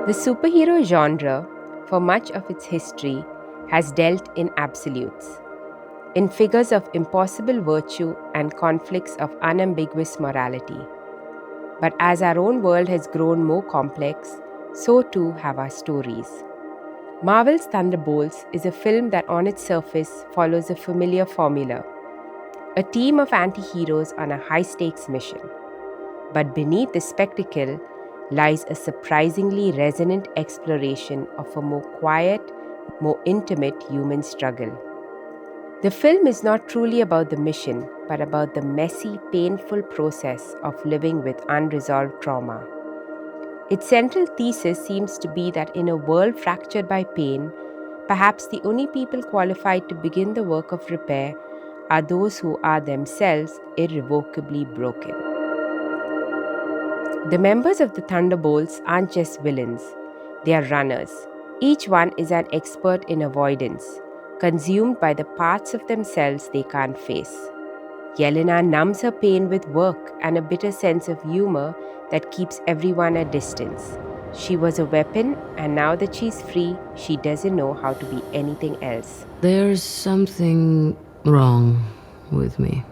The superhero genre, for much of its history, has dealt in absolutes, in figures of impossible virtue and conflicts of unambiguous morality. But as our own world has grown more complex, so too have our stories. Marvel's Thunderbolts is a film that on its surface follows a familiar formula: a team of anti heroes on a high stakes mission. But beneath the spectacle lies a surprisingly resonant exploration of a more quiet, more intimate human struggle. The film is not truly about the mission, but about the messy, painful process of living with unresolved trauma. Its central thesis seems to be that in a world fractured by pain, perhaps the only people qualified to begin the work of repair are those who are themselves irrevocably broken. The members of the Thunderbolts aren't just villains, they are runners. Each one is an expert in avoidance, consumed by the parts of themselves they can't face. Yelena numbs her pain with work and a bitter sense of humor that keeps everyone at distance. She was a weapon, and now that she's free, she doesn't know how to be anything else. There's something wrong with me.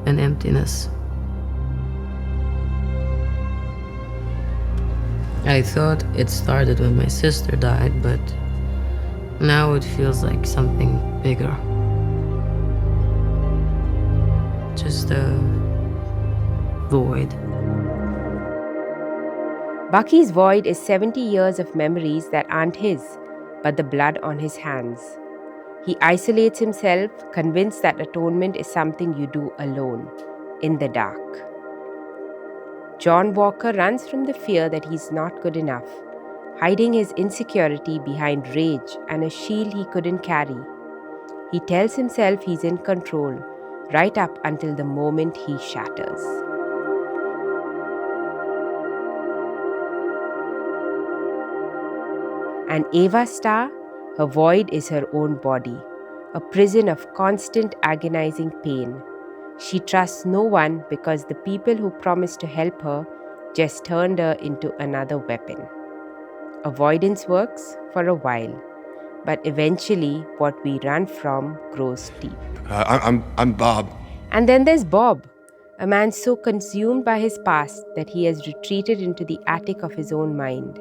An emptiness. I thought it started when my sister died, but now it feels like something bigger. Just a void. Bucky's void is 70 years of memories that aren't his, but the blood on his hands. He isolates himself, convinced that atonement is something you do alone, in the dark. John Walker runs from the fear that he's not good enough, hiding his insecurity behind rage and a shield he couldn't carry. He tells himself he's in control, right up until the moment he shatters. And Ava Starr, her void is her own body, a prison of constant agonizing pain. She trusts no one because the people who promised to help her just turned her into another weapon. Avoidance works for a while, but eventually what we run from grows deep. I'm Bob. And then there's Bob, a man so consumed by his past that he has retreated into the attic of his own mind.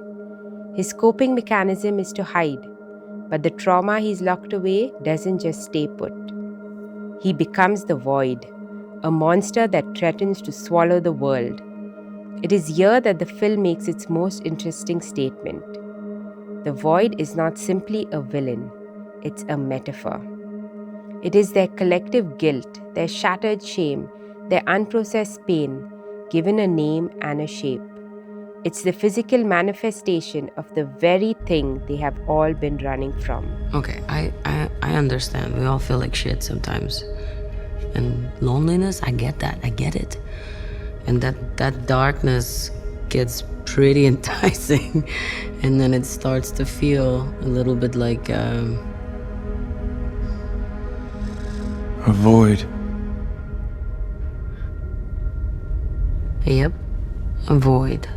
His coping mechanism is to hide, but the trauma he's locked away doesn't just stay put. He becomes the void, a monster that threatens to swallow the world. It is here that the film makes its most interesting statement. The void is not simply a villain, it's a metaphor. It is their collective guilt, their shattered shame, their unprocessed pain, given a name and a shape. It's the physical manifestation of the very thing they have all been running from. Okay, I understand. We all feel like shit sometimes. And loneliness, I get that. I get it. And that darkness gets pretty enticing. And then it starts to feel a little bit like A void. yep, a void.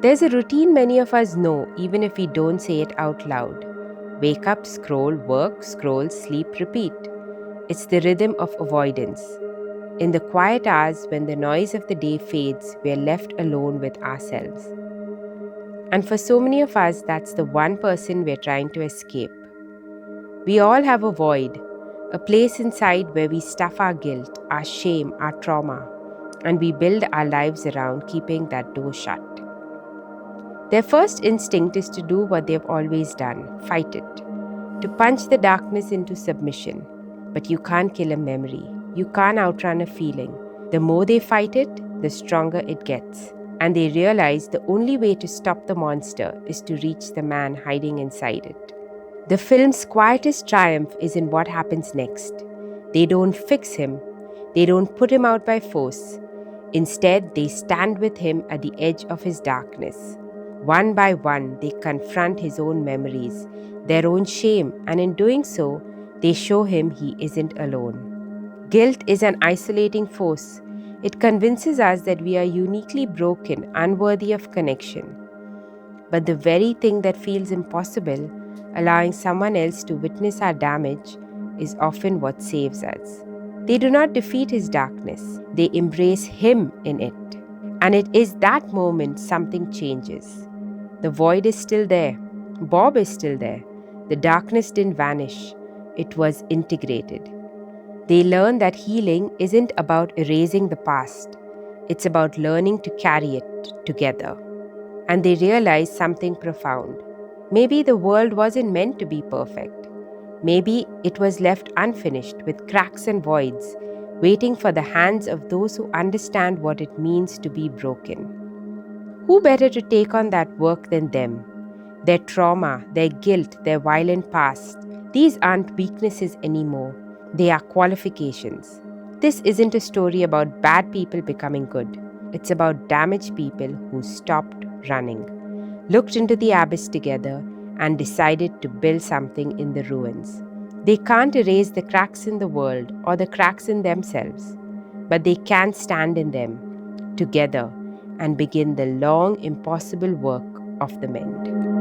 There's a routine many of us know, even if we don't say it out loud. Wake up, scroll, work, scroll, sleep, repeat. It's the rhythm of avoidance. In the quiet hours when the noise of the day fades, we are left alone with ourselves. And for so many of us, that's the one person we're trying to escape. We all have a void, a place inside where we stuff our guilt, our shame, our trauma, and we build our lives around keeping that door shut. Their first instinct is to do what they've always done: fight it, to punch the darkness into submission. But you can't kill a memory. You can't outrun a feeling. The more they fight it, the stronger it gets. And they realize the only way to stop the monster is to reach the man hiding inside it. The film's quietest triumph is in what happens next. They don't fix him. They don't put him out by force. Instead, they stand with him at the edge of his darkness. One by one, they confront his own memories, their own shame, and in doing so, they show him he isn't alone. Guilt is an isolating force. It convinces us that we are uniquely broken, unworthy of connection. But the very thing that feels impossible, allowing someone else to witness our damage, is often what saves us. They do not defeat his darkness, they embrace him in it. And it is that moment something changes. The void is still there, Bob is still there. The darkness didn't vanish, it was integrated. They learn that healing isn't about erasing the past, it's about learning to carry it together. And they realize something profound. Maybe the world wasn't meant to be perfect. Maybe it was left unfinished with cracks and voids, waiting for the hands of those who understand what it means to be broken. Who better to take on that work than them? Their trauma, their guilt, their violent past, these aren't weaknesses anymore. They are qualifications. This isn't a story about bad people becoming good. It's about damaged people who stopped running, looked into the abyss together, and decided to build something in the ruins. They can't erase the cracks in the world or the cracks in themselves, but they can stand in them together and begin the long, impossible work of the mend.